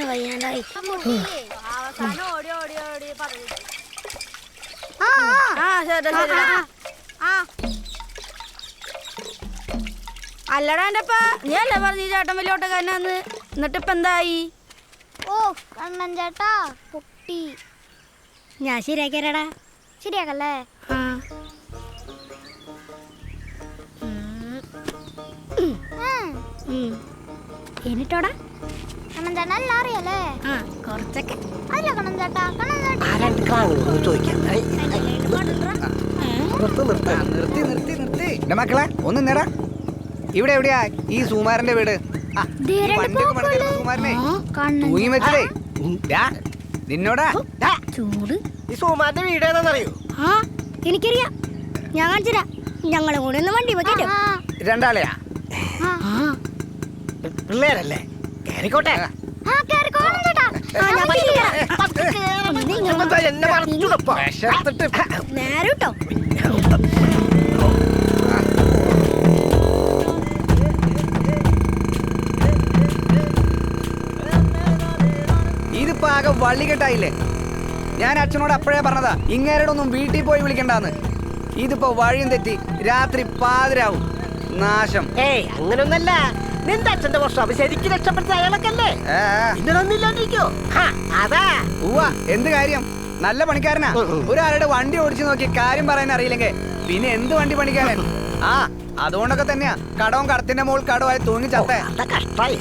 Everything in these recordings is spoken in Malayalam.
വയ്യാണ്ടായി. അല്ലടാ എന്റെപ്പ നീ അല്ലേ പറഞ്ഞു ചേട്ടൻ വലിയ ഓട്ടക്കാരനാന്ന്. എന്നിട്ടിപ്പ എന്തായി? ഓ കണ്ണൻ ചേട്ടാ പൊട്ടി. ഞാൻ ശരിയാക്കിയടാ. ശരിയാക്കല്ലേ? എന്നിട്ടോടാ കണ്ണൻ ചേട്ടൻ എല്ലാം അറിയല്ലേ? കുറച്ചൊക്കെ അല്ല കണ്ണൻ ചേട്ടാ. കണ്ണൻ ചേട്ടാ മക്കളെ ഒന്ന് നേടാ. ഇവിടെ എവിടെയാ ഈ സുമാരന്റെ വീട്? തൂങ്ങി വെച്ചതേ നിന്നോടാ. ചൂട് ഈ സുമാരന്റെ വീട് ഏതാണെന്നറിയോ? എനിക്കറിയാം. ഞാൻ കാണിച്ചുതരാം. ഞങ്ങളെ കൂടെ ഒന്ന് വണ്ടി വെക്കട്ടോ. രണ്ടാളെയാ? പിള്ളേരല്ലേ? കേറിക്കോട്ടെ. നേരോട്ടോ. ഇതിപ്പോ ആകെ വള്ളികെട്ടായില്ലേ? ഞാൻ അച്ഛനോട് അപ്പോഴേ പറഞ്ഞതാ ഇങ്ങേരോടൊന്നും വീട്ടിൽ പോയി വിളിക്കണ്ടാന്ന്. ഇതിപ്പോ വഴിയും തെറ്റി രാത്രി പാതിരാവും. നാശം. ഏയ് അങ്ങനൊന്നല്ല. നിന്റെ അച്ഛന്റെ വർഷം ശരിക്കും രക്ഷപ്പെട്ട അയാളൊക്കെല്ലേ? ഇന്നൊന്നില്ലാണ്ടിരിക്കോ? അതാ. ഉവ്വ എന്ത് കാര്യം? നല്ല പണിക്കാരനാ. ഒരാളുടെ വണ്ടി ഓടിച്ചു നോക്കി കാര്യം പറയാൻ അറിയില്ലെങ്കിൽ പിന്നെ എന്ത് വണ്ടി പണിക്കാരൻ? അതുകൊണ്ടൊക്കെ തന്നെയാ കടവും കടത്തിന്റെ മോൾ കടവായി തൂങ്ങി ചത്തേ. കഷ്ടായി.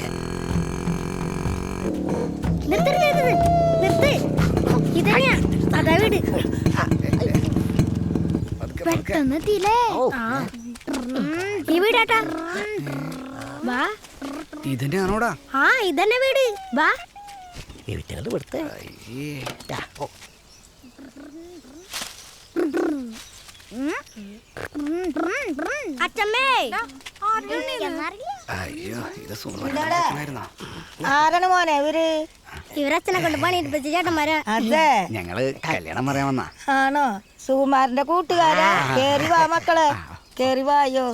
ഇതന്നെയാണോടാ? ഇതന്നെ വീട്. വാ അച്ഛമ്മേ. അയ്യോ ഇത് ആരാണ് മോനെ ഇവര്? ഇവരച്ഛനെ കൊണ്ട് പണിയെടുപ്പിച്ച ചേട്ടന്മാരാ. അതെ ഞങ്ങള് കല്യാണം പറയാൻ വന്നാ. ആണോ? സുകുമാരന്റെ കൂട്ടുകാരാ. കേറി വാ മക്കളെ, കേറി വായോ.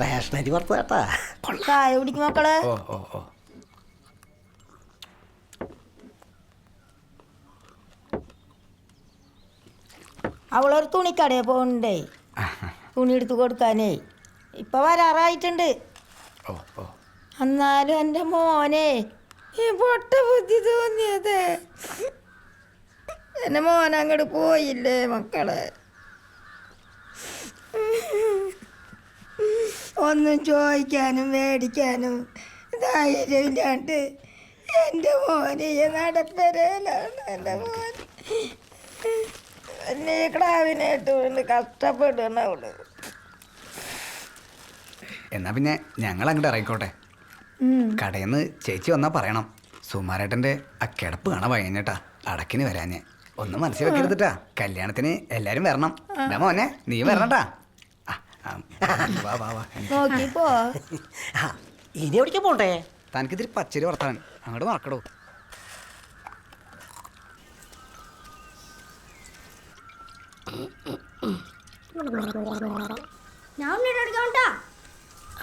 റേഷനരി പുറത്ത് കേട്ടാ. ചായ കുടിക്കും മക്കളെ. അവളൊരു തുണിക്കടയെ പോകണ്ടേ, തുണി എടുത്ത് കൊടുക്കാനേ. ഇപ്പൊ വരാറായിട്ടുണ്ട്. എന്നാലും എൻ്റെ മോനെ ഈ പൊട്ട ബുദ്ധി തോന്നിയത്. എൻ്റെ മോൻ അങ്ങോട്ട് പോയില്ലേ മക്കളെ? ഒന്നും ചോദിക്കാനും മേടിക്കാനും ധൈര്യമില്ലാണ്ട് എൻ്റെ മോനെ നടപ്പരയിലാണ്. എൻ്റെ മോൻ എന്നെ ക്ലാവിനായിട്ട് കൊണ്ട് കഷ്ടപ്പെടണം അവള്. എന്നാ പിന്നെ ഞങ്ങൾ അങ്ങോട്ട് ഇറങ്ങിക്കോട്ടെ. കടയിന്ന് ചേച്ചി വന്നാ പറയണം സുമാരേട്ടന്റെ ആ കിടപ്പ് കാണാൻ വൈകുന്നേട്ടാ. അടക്കിന് വരാഞ്ഞ് ഒന്നും മനസ്സിൽ വെക്കരുതിട്ടാ. കല്യാണത്തിന് എല്ലാരും വരണം. മോനെ നീ വരണട്ടാ. നോക്കിപ്പോ. ഇനി എവിടേക്ക് പോണ്ടേ? തനിക്കിതിരി പച്ചരി വർത്താൻ അങ്ങോട്ട് മറക്കടോ.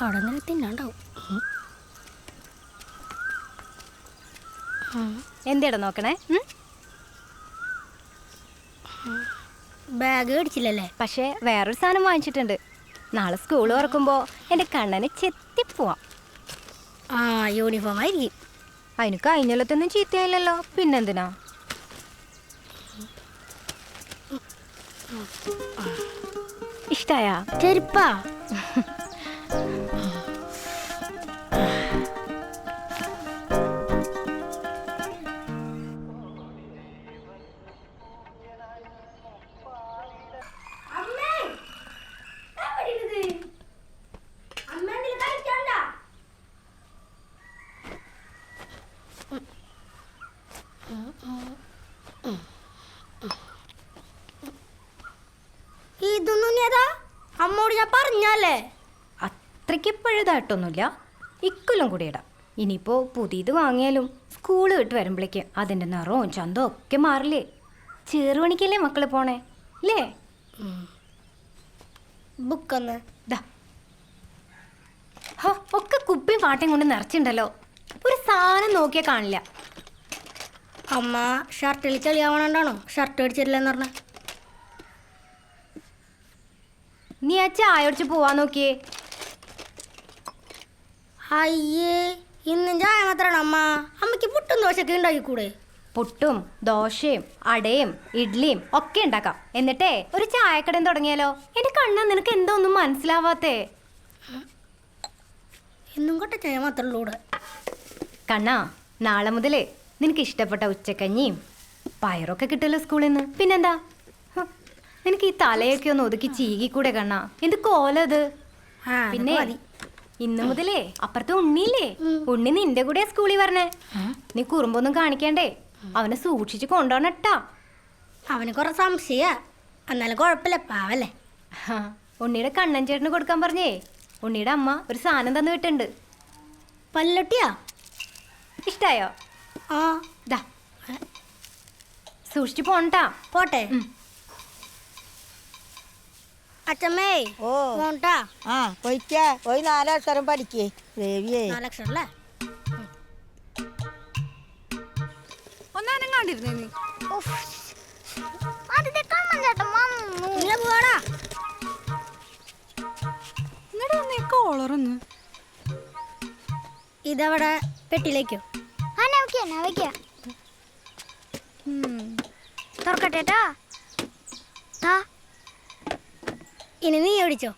അവിടെ നിന്ന് തിന്നാണ്ടാവും. എന്തേടാ നോക്കണേ? ബാഗ് മേടിച്ചില്ലല്ലേ? പക്ഷേ വേറൊരു സാധനം വാങ്ങിച്ചിട്ടുണ്ട്. നാളെ സ്കൂൾ തുറക്കുമ്പോൾ എൻ്റെ കണ്ണനെ ചെത്തിപ്പോവാം. യൂണിഫോം ആയിരിക്കും. അതിന് കഴിഞ്ഞൊല്ലത്തൊന്നും ചീത്തയായില്ലല്ലോ, പിന്നെന്തിനാ? ഇഷ്ടായാ? ചെരുപ്പാ? ഇതൊന്നും ഏതാ? അമ്മോട് ഞാൻ പറഞ്ഞല്ലേ. അത്രയ്ക്ക് പഴുതായിട്ടൊന്നുമില്ല, ഇക്കൊല്ലം കൂടി ഇടാം. ഇനിയിപ്പോൾ പുതിയത് വാങ്ങിയാലും സ്കൂൾ വിട്ട് വരുമ്പോഴേക്ക് അതിൻ്റെ നിറവും ചന്തവും ഒക്കെ മാറില്ലേ? ചെറുപണിക്കല്ലേ മക്കൾ പോണേ അല്ലേ? ബുക്കൊന്ന് ഒക്കെ കുപ്പിയും പാട്ടയും കൊണ്ട് നിറച്ചിണ്ടല്ലോ, ഒരു സാധനം നോക്കിയാൽ കാണില്ല. അമ്മ ഷർട്ടിൽ ചെളിയാവണോണ്ടാണോ ഷർട്ട് അടിച്ചിട്ടില്ലെന്ന് പറഞ്ഞ? നീ ആ ചായ ഒടിച്ച് പോവാൻ നോക്കിയേ. അയ്യേ, ഇന്നും ചായ മാത്രമാണ് അമ്മ. അമ്മയ്ക്ക് പുട്ടും ദോശയൊക്കെ ഉണ്ടാക്കിക്കൂടെ? പുട്ടും ദോശയും അടയും ഇഡ്ലിയും ഒക്കെ ഉണ്ടാക്കാം. എന്നിട്ടേ ഒരു ചായക്കടയും തുടങ്ങിയാലോ? എന്റെ കണ്ണാ, നിനക്ക് എന്തോ ഒന്നും മനസ്സിലാവാത്തേ? എന്നും കൊട്ട ചായ മാത്രമേ ഉള്ളൂ. കണ്ണാ, നാളെ മുതലേ നിനക്ക് ഇഷ്ടപ്പെട്ട ഉച്ചക്കഞ്ഞിയും പയറൊക്കെ കിട്ടുമല്ലോ സ്കൂളിൽ നിന്ന്. പിന്നെന്താ, നിനക്ക് ഈ തലയൊക്കെ ഒന്ന് ഒതുക്കി ചീകിക്കൂടെ കണ്ണാ? എന്ത് കോലത്. പിന്നെ ഇന്ന് മുതലേ അപ്പുറത്തെ ഉണ്ണിയില്ലേ, ഉണ്ണി നിന്റെ കൂടെ സ്കൂളിൽ പറഞ്ഞേ. നീ കുറുമ്പൊന്നും കാണിക്കണ്ടേ, അവനെ സൂക്ഷിച്ച് കൊണ്ടുപോകണട്ടാ. അവന് കുറെ സംശയ, എന്നാലും കുഴപ്പമില്ല, പാവല്ലേ. ഉണ്ണിയുടെ കണ്ണൻ ചേട്ടന് കൊടുക്കാൻ പറഞ്ഞേ. ഉണ്ണിയുടെ അമ്മ ഒരു സാധനം തന്നു വിട്ടുണ്ട്. പല്ലൊട്ടിയാ? ഇഷ്ടായോ? ആ, ദാ സൂക്ഷിച്ചു പോണട്ടാ. പോട്ടെ. അച്ഛമ്മേ, ഓ പോണ്ടാ. ആ പോയിക്കാ, പോയി 4 അക്ഷരം പഠിക്കേ ദേവിയേ. 4 അക്ഷരം അല്ലേ? ഇതവിടെ പെട്ടിലേക്കോ? തുറക്കട്ടെ. ഇനി നീ ഓടിച്ചോ.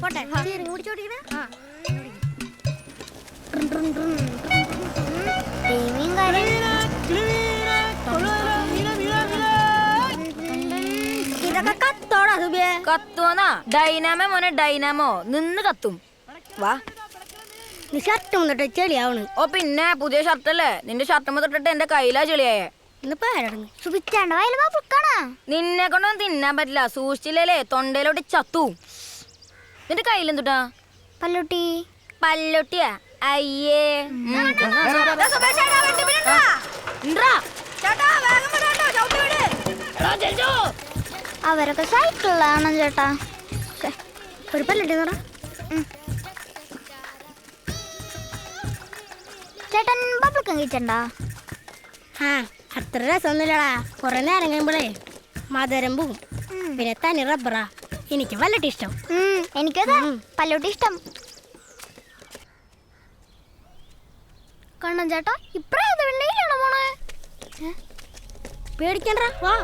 പോട്ടെ. ഇതൊക്കെ കത്തോടാ സുബിയെ? കത്തുവന്നാ ഡൈനാമോ മോനെ, ഡൈനാമോ നിന്ന് കത്തും. വാ, നീ ഷർട്ട് മുന്നിട്ട് ചെളിയാവണ്. ഓ പിന്നെ പുതിയ ഷർട്ടല്ലേ, നിന്റെ ഷർട്ട് തൊട്ടിട്ട് എന്റെ കയ്യിലാ ചെളിയായേ. നിന്നെ കൊണ്ടൊന്നും തിന്നാൻ പറ്റില്ല, സൂക്ഷിച്ചില്ലേ തൊണ്ടയിലോട്ട് ചത്തു. നിന്റെ കയ്യിലെന്തുട്ടാ? പല്ലുട്ടി. പല്ലൊട്ടിയാ? അയ്യേ. അവരൊക്കെ സൈക്കിളിലാണോ ചേട്ടാ? ഒരു പല്ലുട്ടി എന്ന് പറ. ചേട്ടൻ ബബിൾക്കം കഴിച്ചണ്ടാ? ആ, അത്ര രസമൊന്നുമില്ലടാ. കുറെ നേരം കഴിയുമ്പോഴേ മധുരം പോകും. പിന്നെ തനി റബ്ബറാ. എനിക്ക് പല്ലട്ടി ഇഷ്ടം. എനിക്കതാ പല്ലുട്ടി ഇഷ്ടം. കണ്ണൻ ചേട്ടാ, ഇപ്പഴേ പോണേ? പേടിക്കണ്ട, വാ.